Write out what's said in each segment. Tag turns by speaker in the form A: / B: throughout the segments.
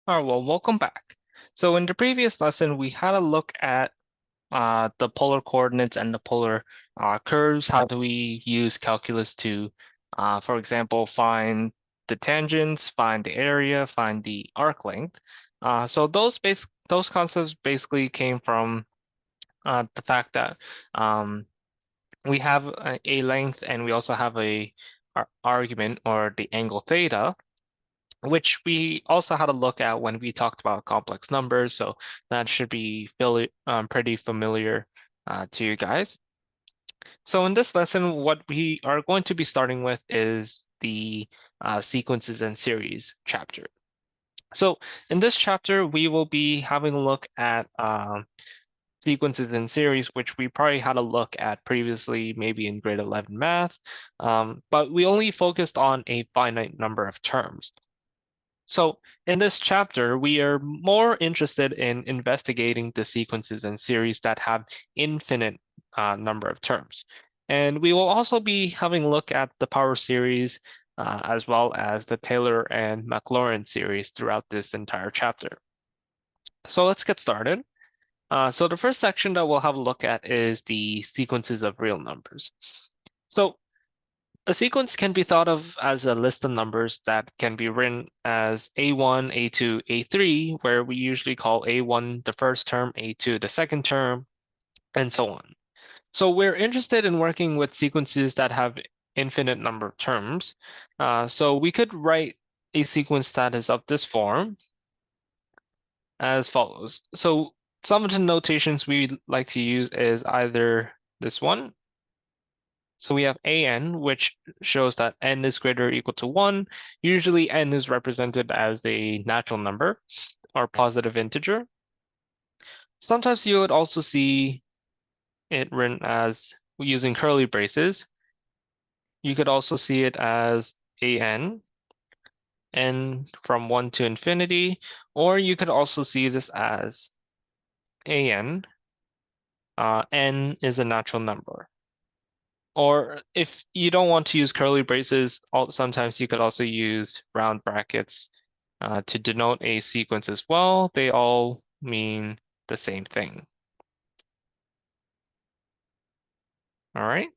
A: All right, well, welcome back. So in the previous lesson, we had a look at the polar coordinates and the polar curves. How do we use calculus to, for example, find the tangents, find the area, find the arc length? So those concepts basically came from the fact that we have a length and we also have a argument or the angle theta, which we also had a look at when we talked about complex numbers. So that should be pretty familiar to you guys. So in this lesson, what we are going to be starting with is the sequences and series chapter. So in this chapter, we will be having a look at sequences and series, which we probably had a look at previously, maybe in grade 11 math, but we only focused on a finite number of terms. So in this chapter, we are more interested in investigating the sequences and series that have infinite number of terms. And we will also be having a look at the power series as well as the Taylor and Maclaurin series throughout this entire chapter. So let's get started. So the first section that we'll have a look at is the sequences of real numbers. So a sequence can be thought of as a list of numbers that can be written as A1, A2, A3, where we usually call A1 the first term, A2 the second term, and so on. So we're interested in working with sequences that have infinite number of terms. So we could write a sequence that is of this form as follows. So some of the notations we like to use is either this one. So we have an, which shows that n is greater or equal to 1. Usually n is represented as a natural number or positive integer. Sometimes you would also see it written as using curly braces. You could also see it as an, n from 1 to infinity, or you could also see this as an, n is a natural number. Or if you don't want to use curly braces, sometimes you could also use round brackets to denote a sequence as well. They all mean the same thing. All right.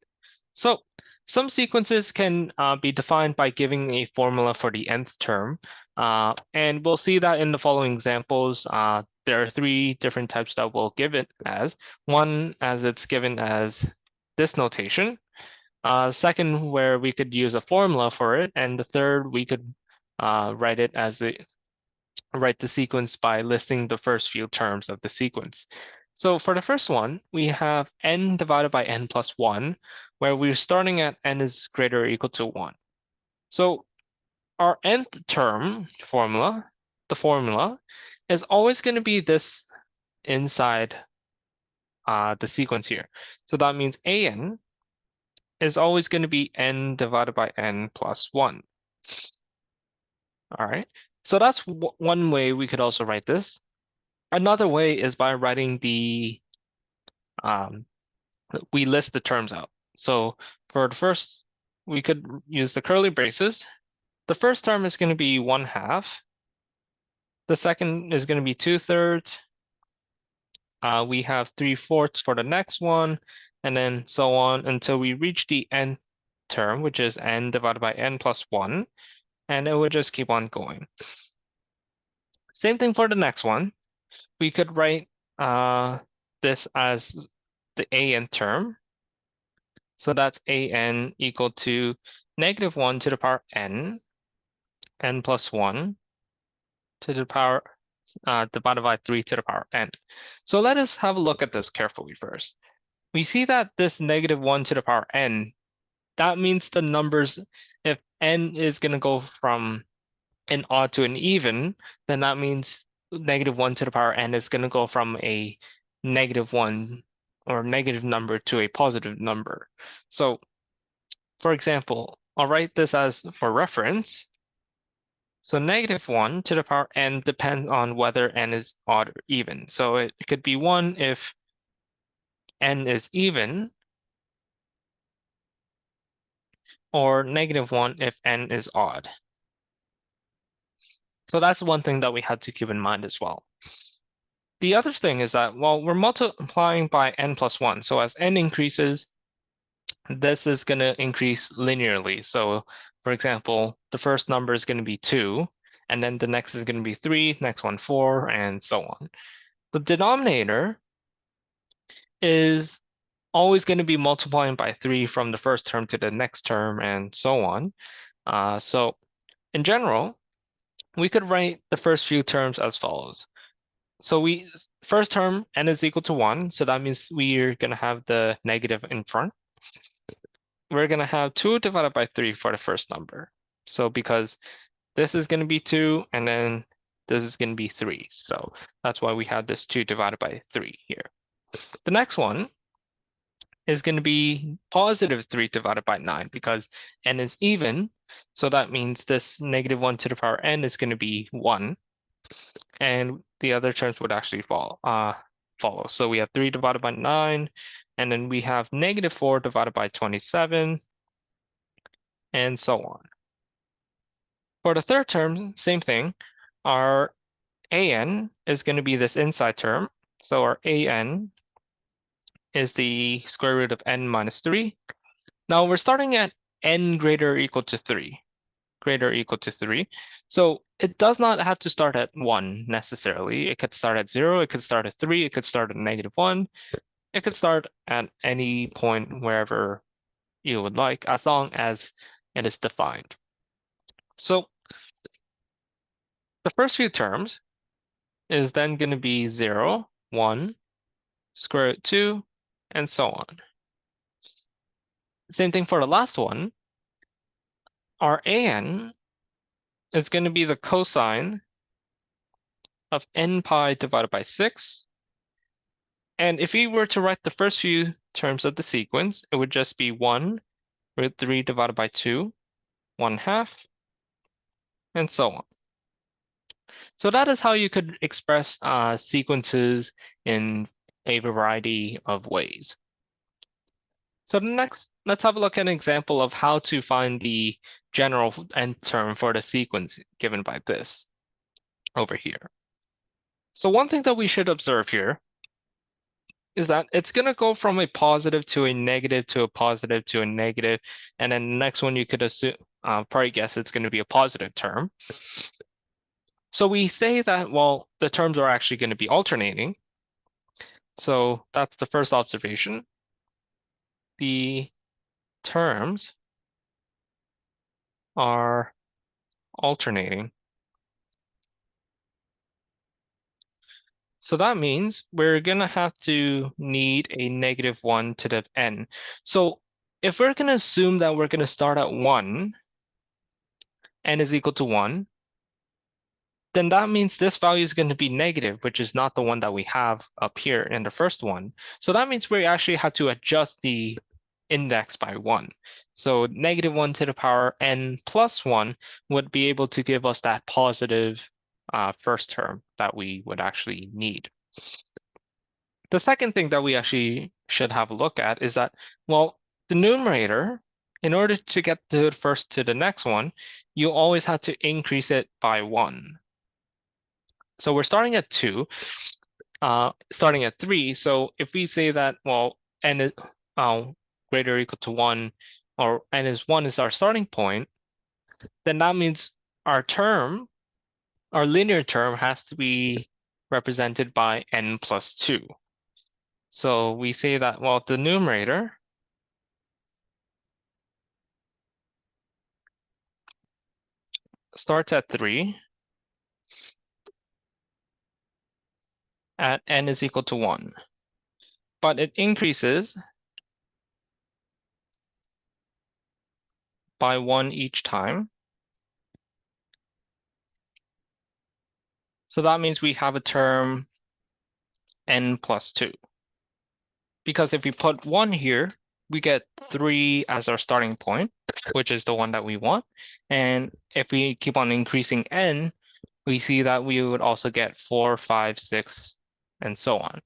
A: So some sequences can be defined by giving a formula for the nth term. And we'll see that in the following examples. There are three different types that we'll give it as. One, as it's given as this notation. Second, where we could use a formula for it, and the third, we could write the sequence by listing the first few terms of the sequence. So for the first one, we have n divided by n plus 1, where we're starting at n is greater or equal to 1. So our nth term formula, the formula, is always going to be this inside the sequence here. So that means an is always going to be n divided by n plus 1. All right. So that's one way we could also write this. Another way is by writing um, we list the terms out. So for the first, we could use the curly braces. The first term is going to be 1/2. The second is going to be 2/3. We have 3/4 for the next one, and then so on until we reach the nth term, which is n divided by n plus 1, and it would just keep on going. Same thing for the next one. We could write this as the an term. So that's an equal to -1 to the power n, n plus 1 to the power divided by 3 to the power n. So let us have a look at this carefully first. We see that this -1 to the power n, that means the numbers, if n is going to go from an odd to an even, then that means -1 to the power n is going to go from a -1 or negative number to a positive number. So for example, I'll write this as for reference. So -1 to the power n depends on whether n is odd or even. So it could be 1 if n is even, or -1 if n is odd. So that's one thing that we had to keep in mind as well. The other thing is that, well, we're multiplying by n plus 1. So as n increases, this is going to increase linearly. So for example, the first number is going to be 2, and then the next is going to be 3, next one 4, and so on. The denominator is always going to be multiplying by 3 from the first term to the next term, and so on. So in general, we could write the first few terms as follows. So first term, n is equal to 1, so that means we're going to have the negative in front. We're going to have 2 divided by 3 for the first number. So because this is going to be 2, and then this is going to be 3. So that's why we have this 2 divided by 3 here. The next one is going to be positive 3 divided by 9 because n is even. So that means this negative 1 to the power n is going to be 1. And the other terms would actually follow. So we have 3 divided by 9, and then we have negative 4 divided by 27, and so on. For the third term, same thing. Our an is going to be this inside term. So our an is the square root of n minus 3. Now we're starting at n greater or equal to 3. Greater or equal to 3. So it does not have to start at 1 necessarily. It could start at 0, it could start at 3, it could start at negative 1. It could start at any point wherever you would like, as long as it is defined. So the first few terms is then going to be 0, 1, square root 2, and so on. Same thing for the last one. Our an is going to be the cosine of n pi divided by 6. And if we were to write the first few terms of the sequence, it would just be 1 root 3 divided by 2, 1/2, and so on. So that is how you could express sequences in a variety of ways. So next, let's have a look at an example of how to find the general nth term for the sequence given by this over here. So one thing that we should observe here is that it's going to go from a positive to a negative to a positive to a negative, and then the next one you could assume, probably guess it's going to be a positive term. So we say that, well, the terms are actually going to be alternating. So that's the first observation. The terms are alternating. So that means we're going to have to need a negative 1 to the n. So if we're going to assume that we're going to start at 1, n is equal to 1, then that means this value is going to be negative, which is not the one that we have up here in the first one. So that means we actually have to adjust the index by 1. So negative 1 to the power n plus 1 would be able to give us that positive first term that we would actually need. The second thing that we actually should have a look at is that, well, the numerator, in order to get to first to the next one, you always have to increase it by 1. So we're starting at 2, starting at 3. So if we say that, well, n is greater or equal to 1, or n is 1 is our starting point, then that means our term, our linear term, has to be represented by n plus 2. So we say that, well, the numerator starts at 3 at n is equal to 1, but it increases by 1 each time. So that means we have a term n plus 2. Because if we put 1 here, we get 3 as our starting point, which is the one that we want. And if we keep on increasing n, we see that we would also get 4, 5, 6, and so on.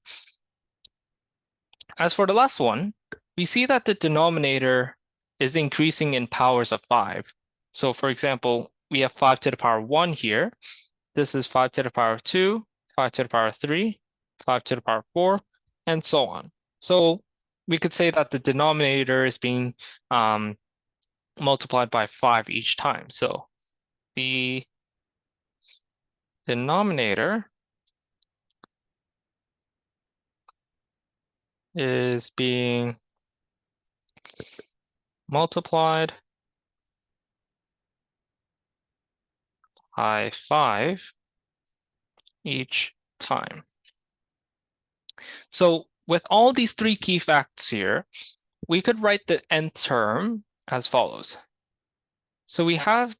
A: As for the last one, we see that the denominator is increasing in powers of 5. So for example, we have 5 to the power 1 here. This is 5 to the power of 2, 5 to the power of 3, 5 to the power of 4, and so on. So we could say that the denominator is being multiplied by 5 each time. So the denominator is being multiplied by 5 each time. So with all these three key facts here, we could write the nth term as follows. So we have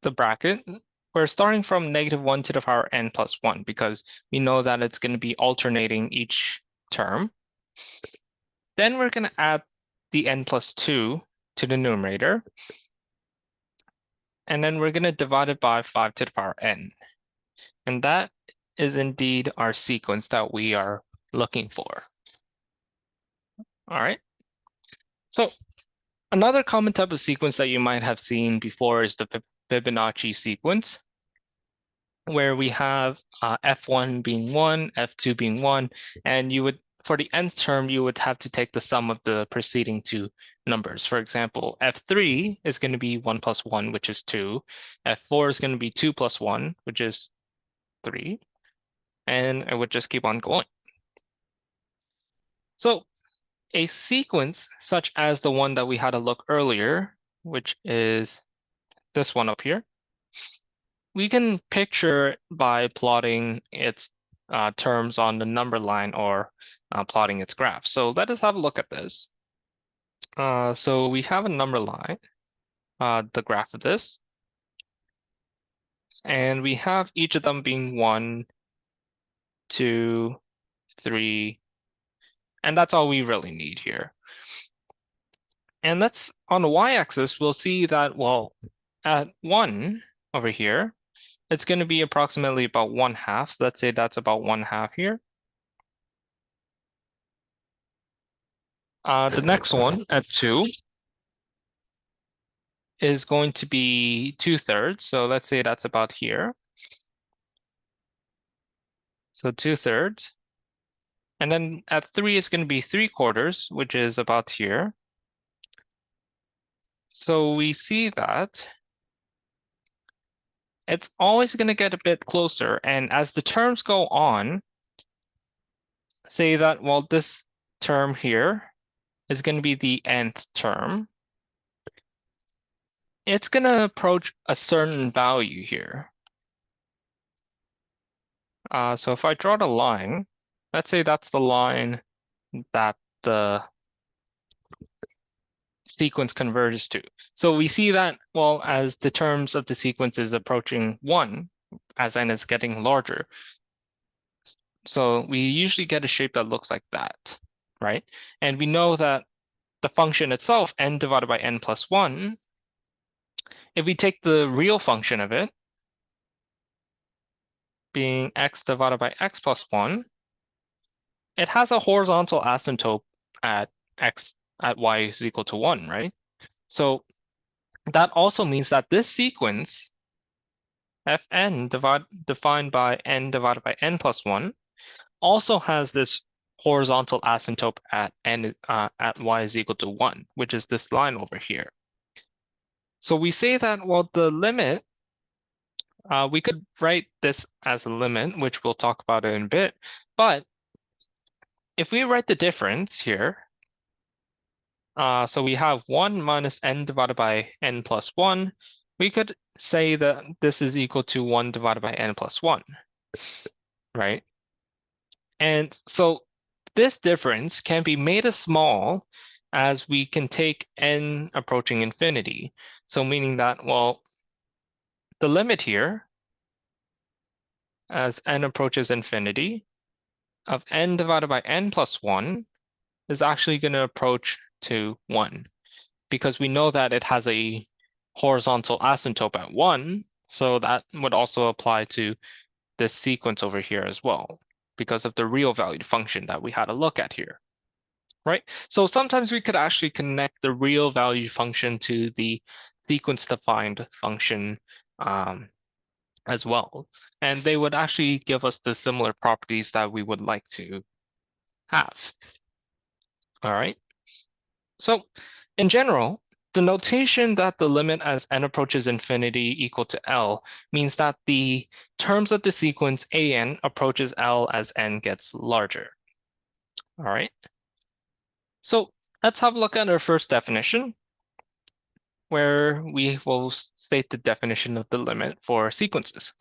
A: the bracket. We're starting from -1 to the power n plus 1 because we know that it's going to be alternating each term. Then we're going to add the n plus 2 to the numerator. And then we're going to divide it by 5 to the power n. And that is indeed our sequence that we are looking for. All right. So another common type of sequence that you might have seen before is the Fibonacci sequence, where we have f1 being 1, f2 being 1, and you would, for the nth term, you would have to take the sum of the preceding two numbers. For example, f3 is going to be 1 plus 1, which is 2. f4 is going to be 2 plus 1, which is 3. And it would just keep on going. So a sequence such as the one that we had a look earlier, which is this one up here, we can picture by plotting its terms on the number line or plotting its graph. So let us have a look at this. So we have a number line, the graph of this, and we have each of them being 1, 2, 3, and that's all we really need here. And that's on the y-axis, we'll see that, well, at 1 over here, it's going to be approximately about 1/2. So let's say that's about 1/2 here. The next one at 2 is going to be 2/3. So let's say that's about here. So 2/3. And then at 3 is going to be 3/4, which is about here. So we see that it's always going to get a bit closer. And as the terms go on, say that, well, this term here is going to be the nth term. It's going to approach a certain value here. So if I draw the line, let's say that's the line that the sequence converges to. So we see that, well, as the terms of the sequence is approaching 1, as n is getting larger. So we usually get a shape that looks like that, right? And we know that the function itself, n divided by n plus 1, if we take the real function of it, being x divided by x plus 1, it has a horizontal asymptote at y is equal to 1, right? So that also means that this sequence, fn defined by n divided by n plus 1, also has this horizontal asymptote at at y is equal to 1, which is this line over here. So we say that, well, the limit, we could write this as a limit, which we'll talk about in a bit. But if we write the difference here, so we have 1 minus n divided by n plus 1, we could say that this is equal to 1 divided by n plus 1, right? And so this difference can be made as small as we can take n approaching infinity. So meaning that, well, the limit here, as n approaches infinity, of n divided by n plus 1 is actually going to approach to 1, because we know that it has a horizontal asymptote at 1, so that would also apply to this sequence over here as well, because of the real valued function that we had a look at here, right? So sometimes we could actually connect the real value function to the sequence defined function as well. And they would actually give us the similar properties that we would like to have. All right. So in general, the notation that the limit as n approaches infinity equal to L means that the terms of the sequence an approaches L as n gets larger. All right. So let's have a look at our first definition, where we will state the definition of the limit for sequences.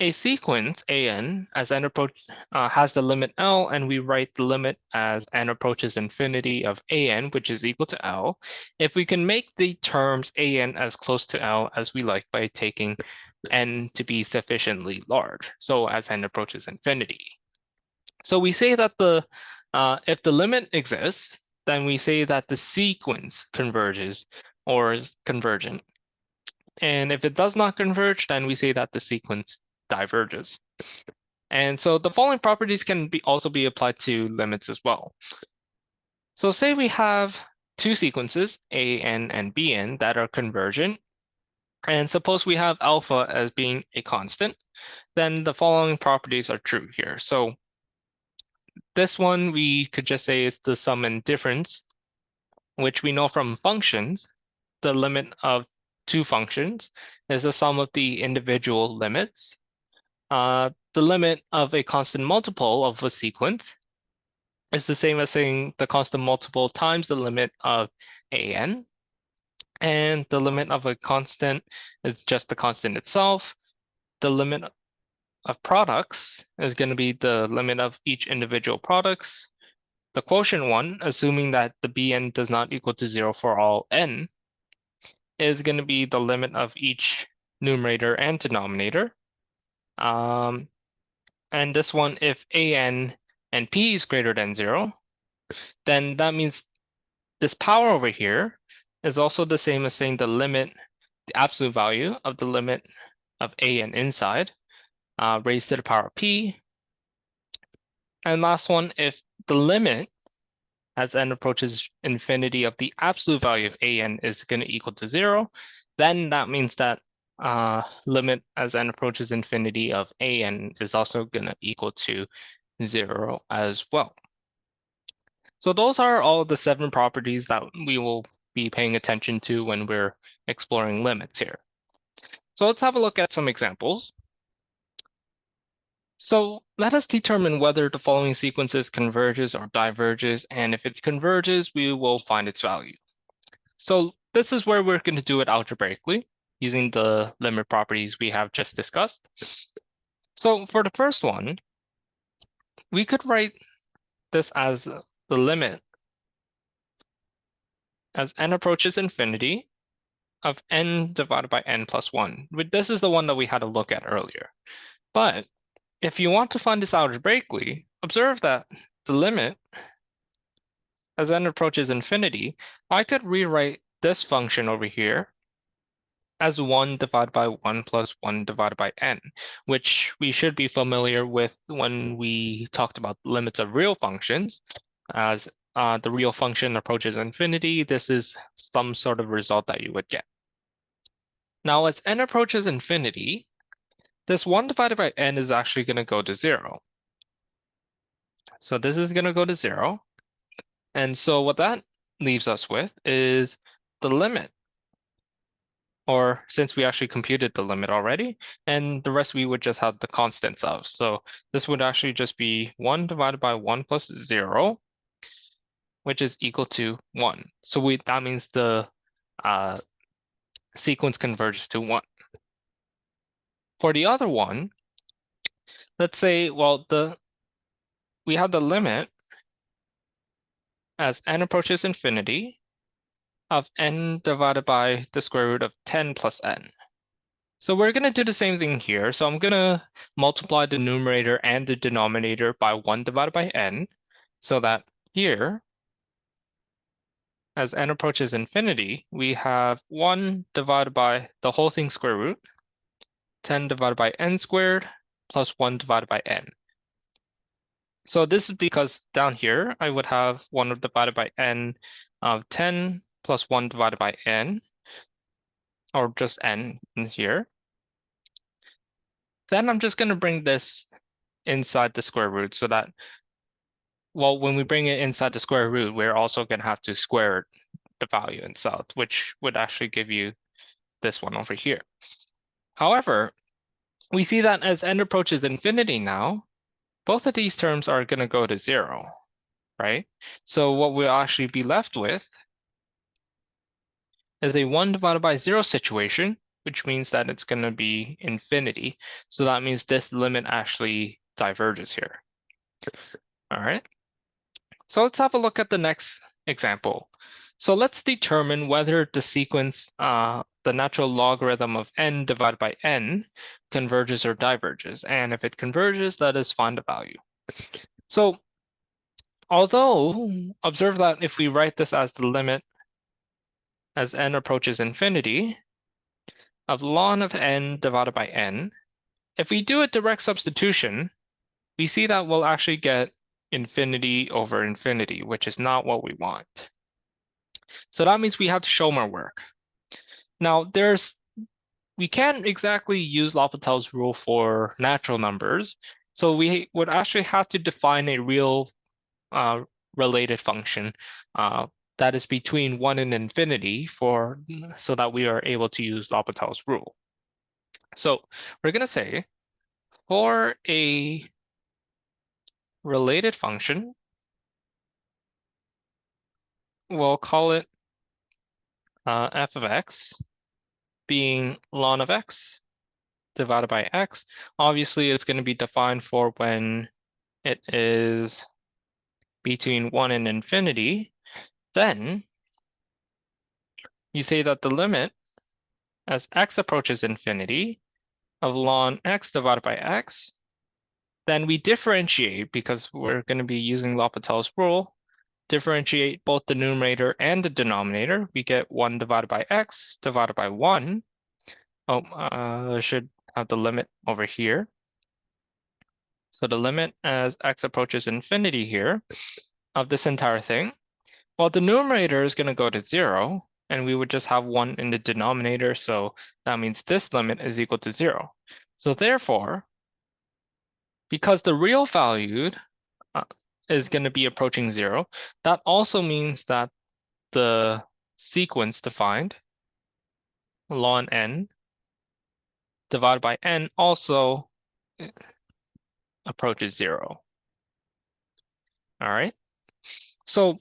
A: A sequence an as n approach has the limit L, and we write the limit as n approaches infinity of an, which is equal to L, if we can make the terms an as close to L as we like by taking n to be sufficiently large, so as n approaches infinity. So we say that if the limit exists, then we say that the sequence converges or is convergent. And if it does not converge, then we say that the sequence diverges. And so the following properties can also be applied to limits as well. So say we have two sequences, an and bn, that are convergent. And suppose we have alpha as being a constant, then the following properties are true here. So this one we could just say is the sum and difference, which we know from functions. The limit of two functions is the sum of the individual limits. The limit of a constant multiple of a sequence is the same as saying the constant multiple times the limit of an. And the limit of a constant is just the constant itself. The limit of products is going to be the limit of each individual products. The quotient one, assuming that the bn does not equal to 0 for all n, is going to be the limit of each numerator and denominator. And this one, if an and p is greater than 0, then that means this power over here is also the same as saying the limit, the absolute value of the limit of an inside, raised to the power of p. And last one, if the limit as n approaches infinity of the absolute value of an is going to equal to 0, then that means that limit as n approaches infinity of an is also going to equal to 0 as well. So those are all the 7 properties that we will be paying attention to when we're exploring limits here. So let's have a look at some examples. So let us determine whether the following sequences converges or diverges, and if it converges, we will find its value. So this is where we're going to do it algebraically, using the limit properties we have just discussed. So for the first one, we could write this as the limit as n approaches infinity of n divided by n plus 1. This is the one that we had to look at earlier. But if you want to find this algebraically, observe that the limit as n approaches infinity, I could rewrite this function over here as 1 divided by 1 plus 1 divided by n, which we should be familiar with when we talked about limits of real functions. As the real function approaches infinity, this is some sort of result that you would get. Now, as n approaches infinity, this 1 divided by n is actually going to go to 0. So this is going to go to 0. And so what that leaves us with is the limit, or since we actually computed the limit already, and the rest we would just have the constants of. So this would actually just be 1 divided by 1 plus 0, which is equal to 1. So that means the sequence converges to 1. For the other one, let's say, well, we have the limit as n approaches infinity of n divided by the square root of 10 plus n. So we're going to do the same thing here. So I'm going to multiply the numerator and the denominator by 1 divided by n, so that here, as n approaches infinity, we have 1 divided by the whole thing square root, 10 divided by n squared, plus 1 divided by n. So this is because down here, I would have 1 divided by n of 10 plus 1 divided by n, or just n in here. then I'm just going to bring this inside the square root so that, well, when we bring it inside the square root, we're also going to have to square the value inside, which would actually give you this one over here. However, we see that as n approaches infinity now, both of these terms are going to go to 0, right? So what we'll actually be left with is a 1 divided by 0 situation, which means that it's going to be infinity. So that means this limit actually diverges here. All right. So let's have a look at the next example. So let's determine whether the sequence, the natural logarithm of n divided by n, converges or diverges. And if it converges, let us find the value. So although, observe that if we write this as the limit as n approaches infinity of ln of n divided by n, if we do a direct substitution, we see that we'll actually get infinity over infinity, which is not what we want. So that means we have to show more work. Now, we can't exactly use L'Hopital's rule for natural numbers, so we would actually have to define a real related function that is between 1 and infinity so that we are able to use L'Hopital's rule. So we're going to say for a related function, we'll call it f of x being ln of x divided by x. Obviously, it's going to be defined for when it is between 1 and infinity. Then you say that the limit as x approaches infinity of ln x divided by x, then we differentiate because we're going to be using L'Hopital's rule, differentiate both the numerator and the denominator. We get 1 divided by x divided by 1. Oh, I should have the limit over here. So the limit as x approaches infinity here of this entire thing, well, the numerator is going to go to 0, and we would just have 1 in the denominator, so that means this limit is equal to 0. So therefore, because the real value is going to be approaching 0, that also means that the sequence defined, ln n divided by n, also approaches 0. All right. So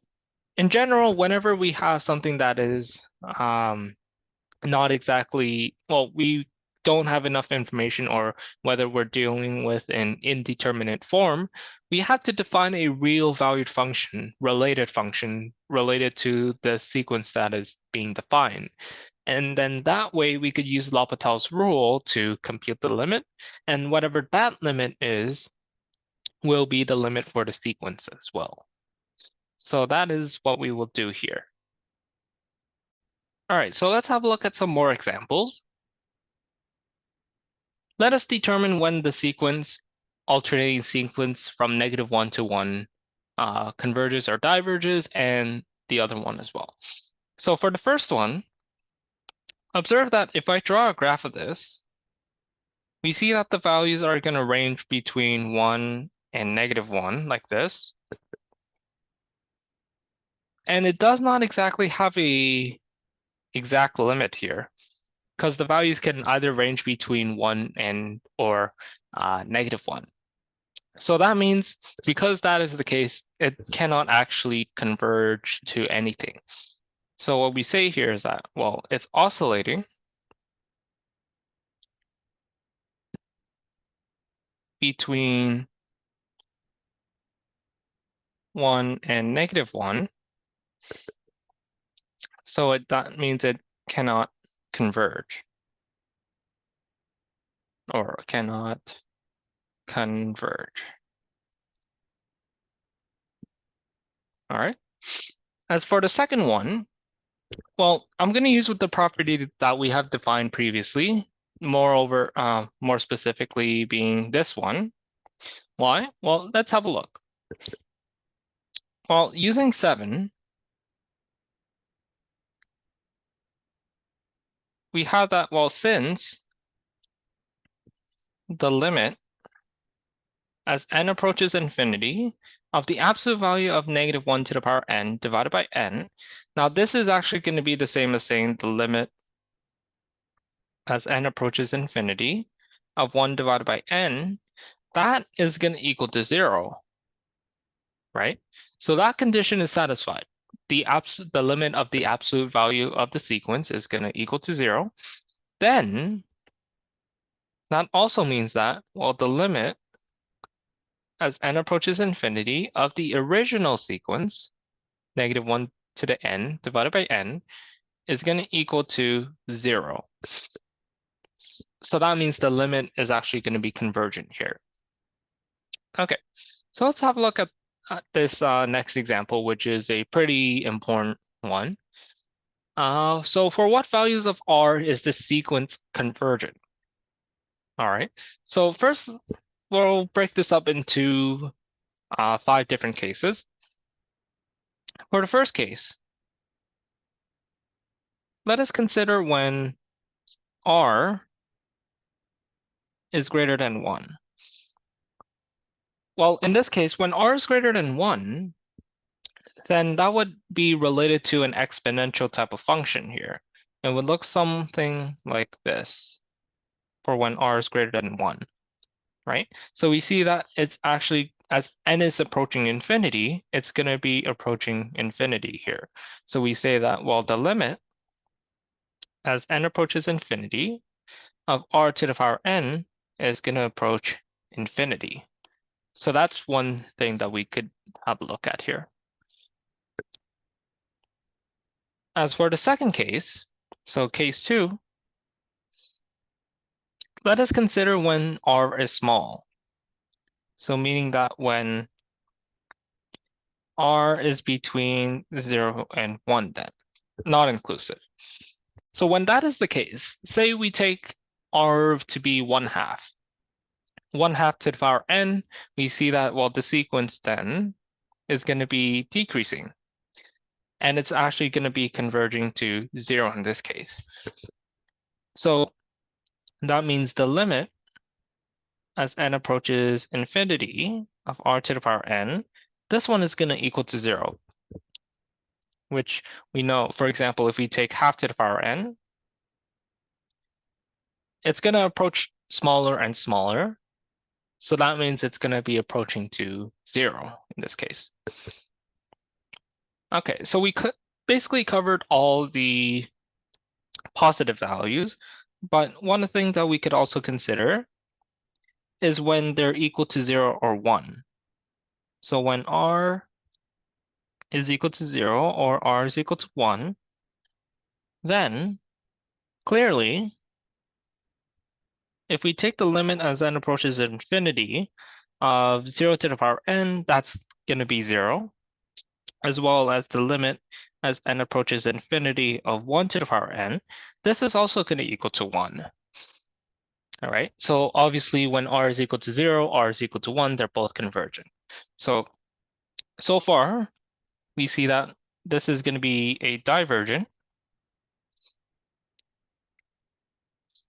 A: in general, whenever we have something that is not exactly, well, we don't have enough information, or whether we're dealing with an indeterminate form, we have to define a real valued function related to the sequence that is being defined. And then that way we could use L'Hopital's rule to compute the limit, and whatever that limit is will be the limit for the sequence as well. So that is what we will do here. All right, so let's have a look at some more examples. Let us determine when the sequence, alternating sequence from -1 to 1 converges or diverges, and the other one as well. So for the first one, observe that if I draw a graph of this, we see that the values are going to range between 1 and -1 like this. And it does not exactly have a exact limit here, because the values can either range between 1 and or -1. So that means because that is the case, it cannot actually converge to anything. So what we say here is that, well, it's oscillating between 1 and -1. So that means it cannot converge or cannot converge. All right. As for the second one, well, I'm going to use with the property that we have defined previously. Moreover, more specifically being this one. Why? Well, let's have a look. Well, using 7, we have that, well, since the limit as n approaches infinity of the absolute value of -1 to the power n divided by n. Now this is actually going to be the same as saying the limit as n approaches infinity of 1 divided by n, that is going to equal to 0, right? So that condition is satisfied. The limit of the absolute value of the sequence is going to equal to 0. Then that also means that, well, the limit as n approaches infinity of the original sequence, -1 to the n divided by n, is going to equal to 0. So that means the limit is actually going to be convergent here. Okay, so let's have a look at this next example, which is a pretty important one. So for what values of R is the sequence convergent? All right, so first we'll break this up into 5 different cases. For the first case, let us consider when R is greater than 1. Well, in this case, when R is greater than 1, then that would be related to an exponential type of function here. It would look something like this for when R is greater than 1, right? So we see that it's actually, as n is approaching infinity, it's going to be approaching infinity here. So we say that, well, the limit as n approaches infinity of R to the power n is going to approach infinity. So that's one thing that we could have a look at here. As for the second case, so case 2, let us consider when R is small. So meaning that when R is between 0 and 1 then, not inclusive. So when that is the case, say we take R to be 1/2. 1/2 to the power n, we see that, well, the sequence then is going to be decreasing. And it's actually going to be converging to 0 in this case. So that means the limit as n approaches infinity of R to the power n, this one is going to equal to 0, which we know, for example, if we take 1/2 to the power n, it's going to approach smaller and smaller. So that means it's going to be approaching to 0 in this case. Okay, so we basically covered all the positive values, but one thing that we could also consider is when they're equal to 0 or 1. So when R is equal to 0 or R is equal to 1, then clearly, if we take the limit as n approaches infinity of 0 to the power n, that's going to be 0, as well as the limit as n approaches infinity of 1 to the power n, this is also going to equal to 1. All right, so obviously when R is equal to 0, R is equal to 1, they're both convergent. So far, we see that this is going to be a divergent.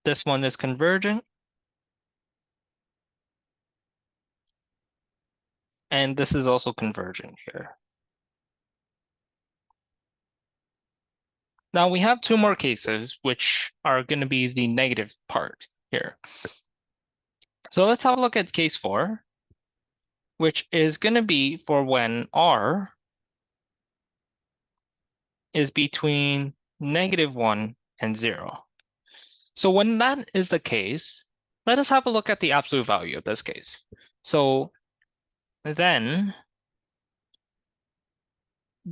A: This one is convergent. And this is also convergent here. Now we have 2 more cases, which are going to be the negative part here. So let's have a look at case 4, which is going to be for when R is between -1 and 0. So when that is the case, let us have a look at the absolute value of this case. So then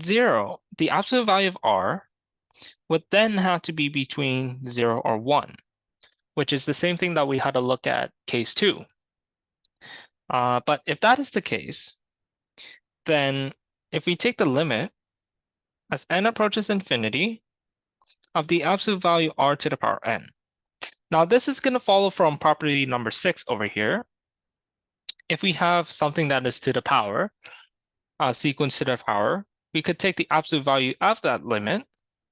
A: 0, the absolute value of R, would then have to be between 0 or 1, which is the same thing that we had to look at case 2. But if that is the case, then if we take the limit as n approaches infinity of the absolute value R to the power n. Now this is going to follow from property number 6 over here. If we have something that is to the power, sequence to the power, we could take the absolute value of that limit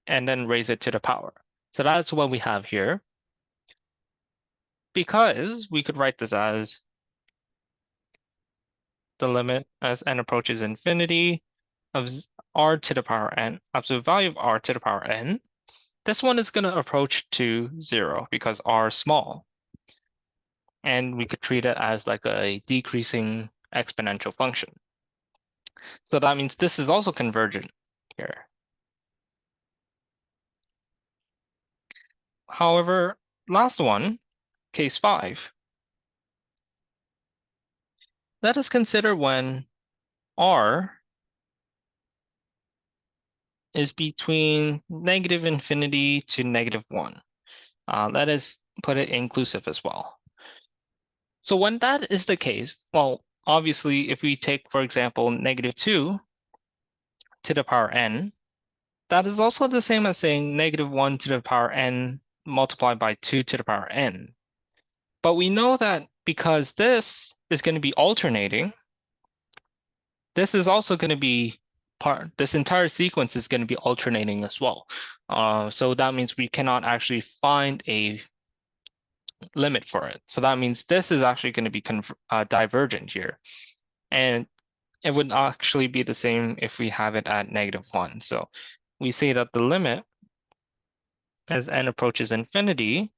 A: and then raise it to the power. So that's what we have here. because we could write this as the limit as n approaches infinity of r to the power n, absolute value of r to the power n. This one is going to approach to 0 because r is small. And we could treat it as like a decreasing exponential function. So that means this is also convergent here. However, last one, case 5. Let us consider when r is between negative infinity to -1. Let us put it inclusive as well. So when that is the case, well, obviously, if we take, for example, -2 to the power n, that is also the same as saying -1 to the power n multiplied by 2 to the power n. But we know that because this is going to be alternating, this is also going to be this entire sequence is going to be alternating as well. So that means we cannot actually find a limit for it. So that means this is actually going to be divergent here. And it would actually be the same if we have it at -1. So we say that the limit as n approaches infinity,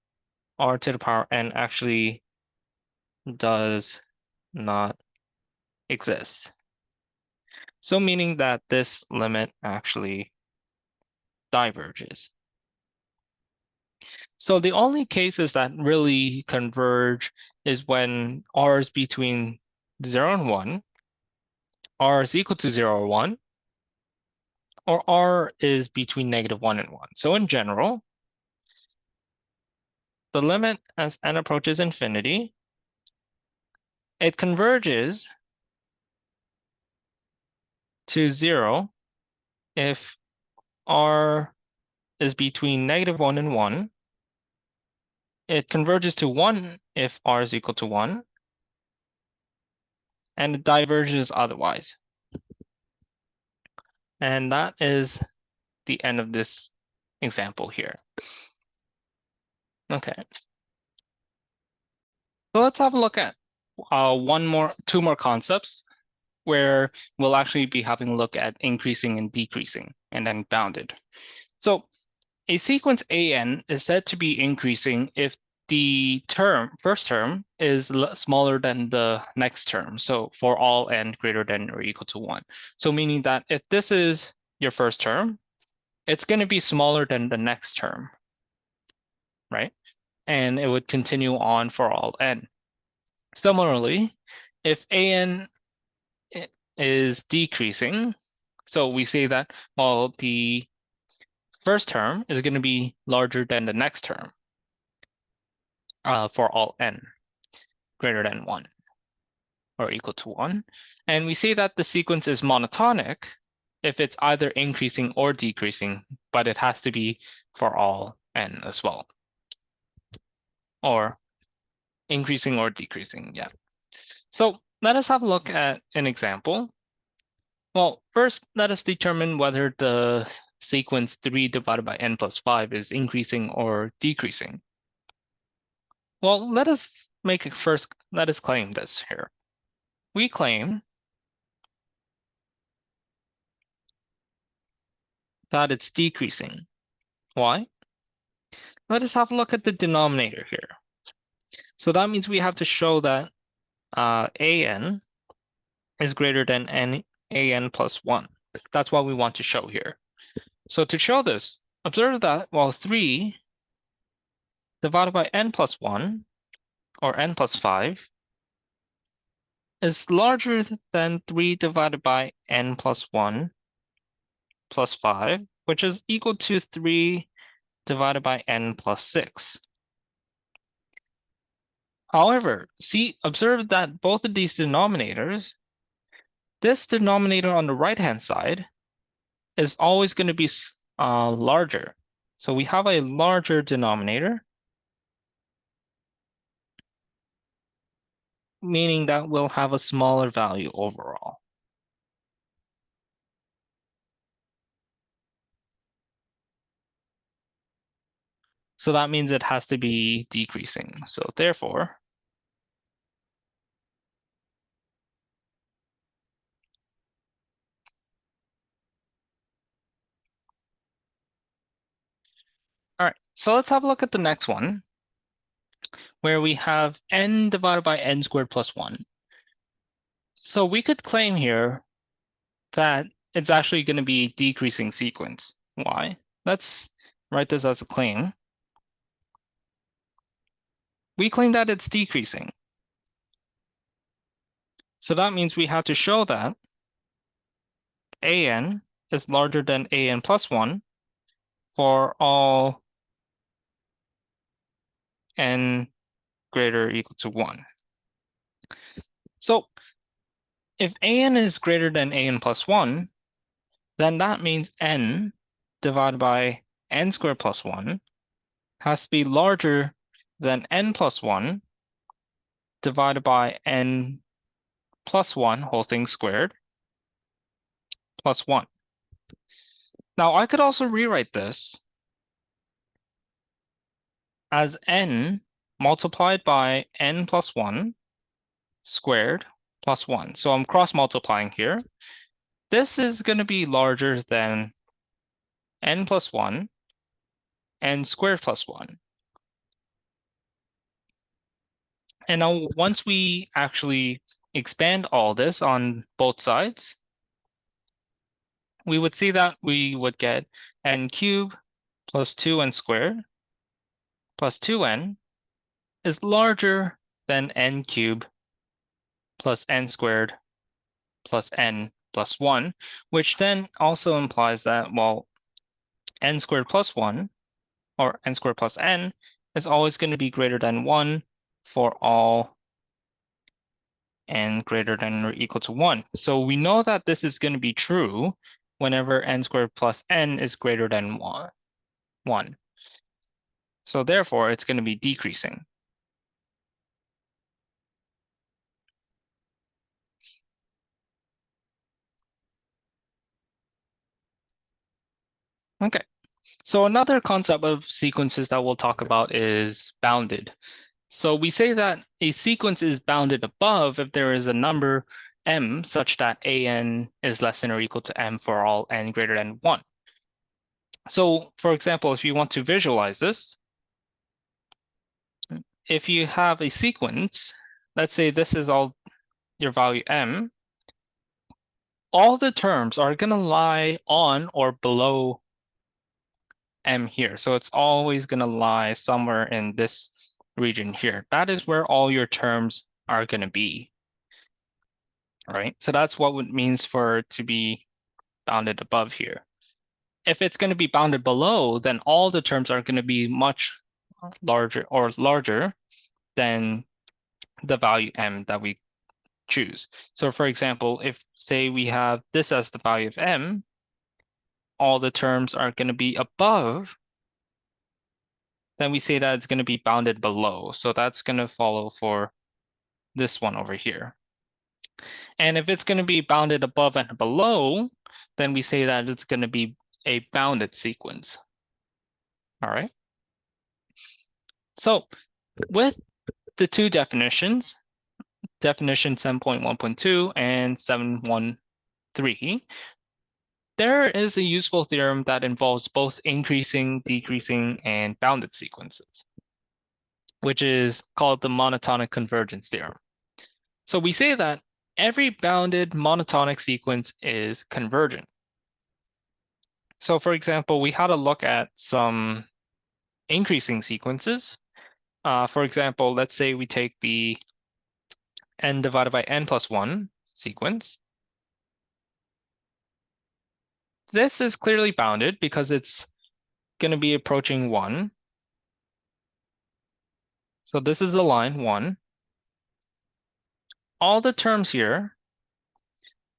A: r to the power n actually does not exist. So meaning that this limit actually diverges. So the only cases that really converge is when r is between 0 and 1, r is equal to 0 or 1, or r is between -1 and 1. So in general, the limit as n approaches infinity, it converges to 0 if r is between -1 and 1. It converges to 1 if r is equal to 1, and it diverges otherwise. And that is the end of this example here. Okay. So let's have a look at two more concepts where we'll actually be having a look at increasing and decreasing and then bounded. So a sequence AN is said to be increasing if the first term is smaller than the next term. So for all n greater than or equal to 1. So meaning that if this is your first term, it's going to be smaller than the next term, right? And it would continue on for all n. Similarly, if an is decreasing, so we say that, well, the first term is going to be larger than the next term for all n greater than 1 or equal to 1. And we say that the sequence is monotonic if it's either increasing or decreasing, but it has to be for all n as well. Or increasing or decreasing, yeah. So let us have a look at an example. Well, first, let us determine whether the sequence 3 divided by n plus 5 is increasing or decreasing. Well, let us claim this here. We claim that it's decreasing. Why? Let us have a look at the denominator here. So that means we have to show that an is greater than an plus 1. That's what we want to show here. So to show this, observe that while 3 divided by n plus 1, or n plus 5, is larger than 3 divided by n plus 1 plus 5, which is equal to 3 divided by n plus 6. However, observe that both of these denominators, this denominator on the right-hand side is always going to be larger. So we have a larger denominator, meaning that we'll have a smaller value overall. So that means it has to be decreasing. So therefore, all right, so let's have a look at the next one, where we have n divided by n squared plus 1. So we could claim here that it's actually going to be decreasing sequence. Why? Let's write this as a claim. We claim that it's decreasing. So that means we have to show that an is larger than an plus 1 for all n greater or equal to 1. So if an is greater than an plus 1, then that means n divided by n squared plus 1 has to be larger than n plus 1 divided by n plus 1 whole thing squared plus 1. Now I could also rewrite this as n multiplied by n plus 1 squared plus 1. So I'm cross multiplying here. This is going to be larger than n plus 1 n squared plus 1. And now once we actually expand all this on both sides, we would see that we would get n cubed plus 2n squared plus 2n is larger than n cubed plus n squared plus n plus 1, which then also implies that, well, n squared plus 1, or n squared plus n, is always going to be greater than 1 for all n greater than or equal to 1. So we know that this is going to be true whenever n squared plus n is greater than 1. So therefore, it's going to be decreasing. Okay, so another concept of sequences that we'll talk about is bounded. So we say that a sequence is bounded above if there is a number m such that an is less than or equal to m for all n greater than 1. So for example, if you want to visualize this, if you have a sequence, let's say this is all your value m, all the terms are going to lie on or below m here. So it's always going to lie somewhere in this region here. That is where all your terms are going to be. All right, so that's what it means for it to be bounded above here. If it's going to be bounded below, then all the terms are going to be much larger than the value m that we choose. So for example, if say we have this as the value of m, all the terms are going to be above, then we say that it's going to be bounded below. So that's going to follow for this one over here. And if it's going to be bounded above and below, then we say that it's going to be a bounded sequence. All right. So with the two definitions, definition 7.1.2 and 7.1.3, there is a useful theorem that involves both increasing, decreasing, and bounded sequences, which is called the monotonic convergence theorem. So we say that every bounded monotonic sequence is convergent. So for example, we had a look at some increasing sequences. For example, let's say we take the n divided by n plus 1 sequence. This is clearly bounded because it's going to be approaching 1. So this is the line 1. All the terms here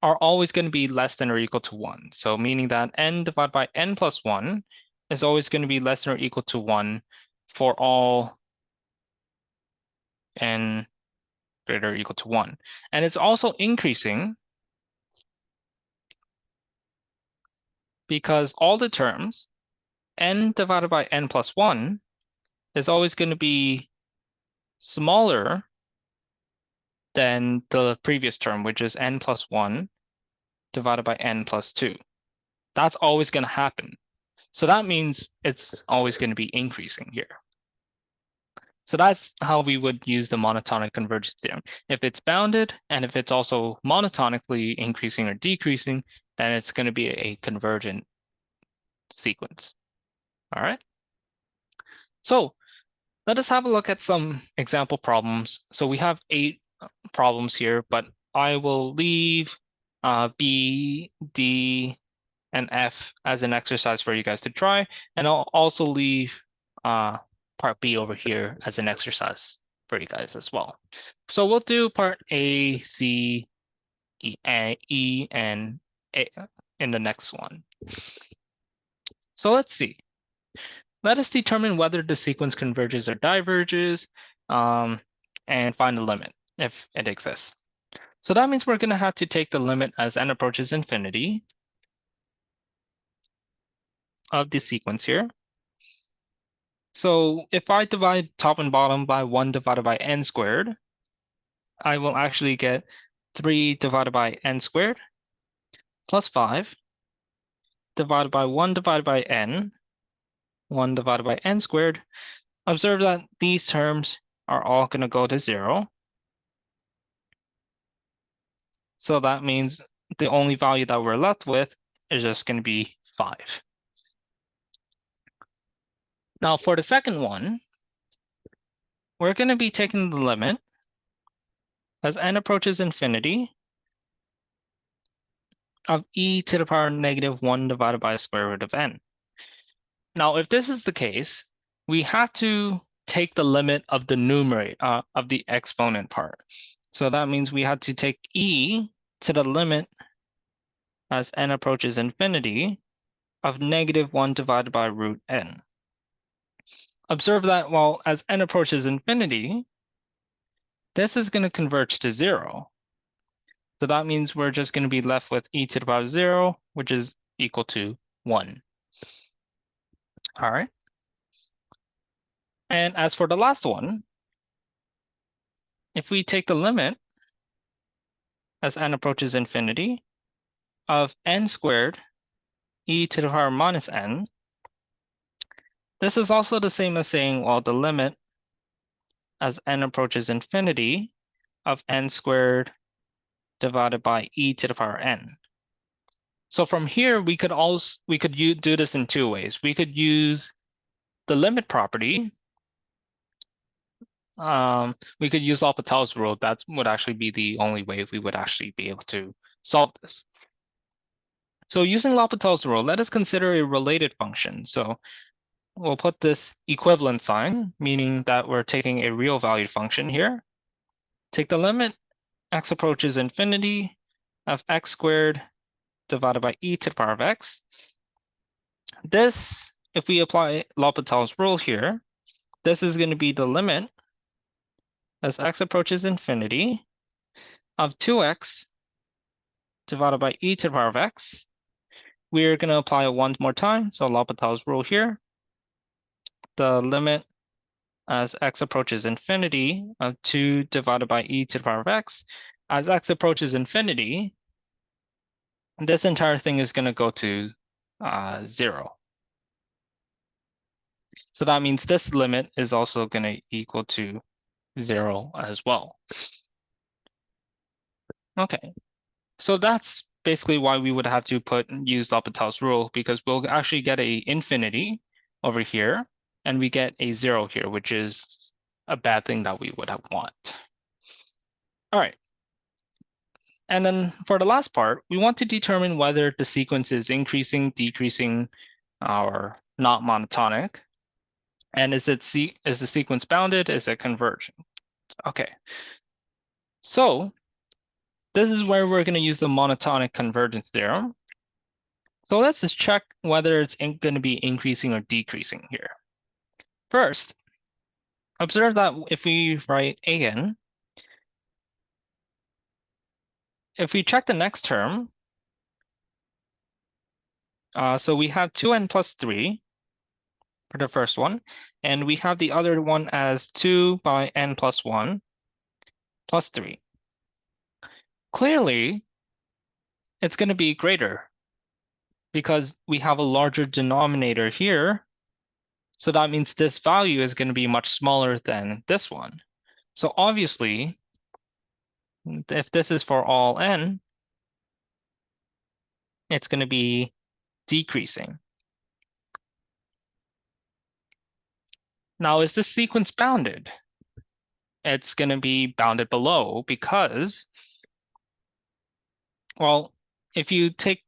A: are always going to be less than or equal to 1. So meaning that n divided by n plus 1 is always going to be less than or equal to 1 for all n greater or equal to 1. And it's also increasing because all the terms n divided by n plus 1 is always going to be smaller than the previous term, which is n plus 1 divided by n plus 2. That's always going to happen. So that means it's always going to be increasing here. So that's how we would use the monotonic convergence theorem. If it's bounded and if it's also monotonically increasing or decreasing, then it's going to be a convergent sequence. All right. So let us have a look at some example problems. So we have 8 problems here, but I will leave B, D, and F as an exercise for you guys to try. And I'll also leave part B over here as an exercise for you guys as well. So we'll do part A, C, E, and A in the next one. So let's see. Let us determine whether the sequence converges or diverges, and find the limit if it exists. So that means we're going to have to take the limit as n approaches infinity of the sequence here. So if I divide top and bottom by 1 divided by n squared, I will actually get 3 divided by n squared plus 5 divided by 1 divided by n, 1 divided by n squared. Observe that these terms are all going to go to 0. So that means the only value that we're left with is just going to be 5. Now for the second one, we're going to be taking the limit as n approaches infinity of e to the power negative 1 divided by the square root of n. Now, if this is the case, we have to take the limit of the numerator, of the exponent part. So that means we have to take e to the limit as n approaches infinity of negative 1 divided by root n. Observe that while as n approaches infinity, this is going to converge to 0. So that means we're just going to be left with e to the power 0, which is equal to 1. All right. And as for the last one, if we take the limit as n approaches infinity of n squared e to the power minus n, this is also the same as saying, well, the limit as n approaches infinity of n squared divided by e to the power n. So from here, we could do this in 2 ways. We could use the limit property. We could use L'Hopital's rule. That would actually be the only way we would actually be able to solve this. So using L'Hopital's rule, let us consider a related function. So we'll put this equivalent sign, meaning that we're taking a real valued function here. Take the limit x approaches infinity of x squared divided by e to the power of x. This, if we apply L'Hopital's rule here, this is going to be the limit as x approaches infinity of 2x divided by e to the power of x. We're going to apply it one more time, so L'Hopital's rule here. The limit as x approaches infinity of 2 divided by e to the power of x. As x approaches infinity, this entire thing is going to go to 0. So that means this limit is also going to equal to 0 as well. Okay, so that's basically why we would have to use L'Hopital's rule, because we'll actually get a infinity over here, and we get a 0 here, which is a bad thing that we would want. All right. And then for the last part, we want to determine whether the sequence is increasing, decreasing, or not monotonic. And is the sequence bounded? Is it convergent? Okay. So this is where we're going to use the monotonic convergence theorem. So let's just check whether it's going to be increasing or decreasing here. First, observe that if we write an, if we check the next term, so we have 2n plus 3 for the first one, and we have the other one as 2 by n plus 1 plus 3. Clearly, it's going to be greater because we have a larger denominator here. So that means this value is going to be much smaller than this one. So obviously, if this is for all n, it's going to be decreasing. Now, is this sequence bounded? It's going to be bounded below because, well, if you take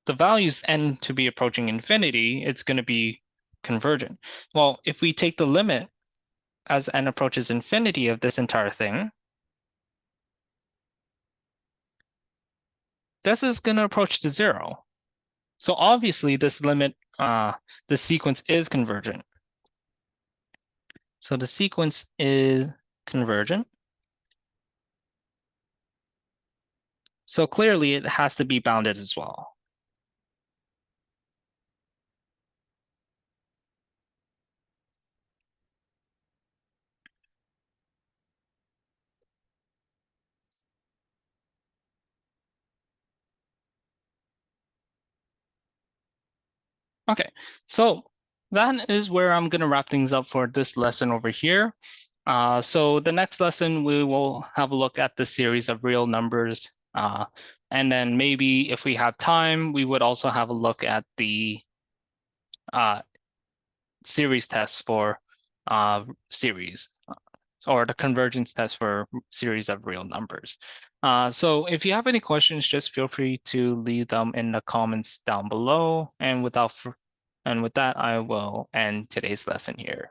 A: the values n to be approaching infinity, it's going to be convergent. Well, if we take the limit as n approaches infinity of this entire thing, this is going to approach to 0. So obviously this limit, the sequence is convergent. So the sequence is convergent. So clearly it has to be bounded as well. Okay, so that is where I'm going to wrap things up for this lesson over here. So the next lesson, we will have a look at the series of real numbers. And then maybe if we have time, we would also have a look at the series test for series, or the convergence test for series of real numbers. So if you have any questions, just feel free to leave them in the comments down below. And with that, I will end today's lesson here.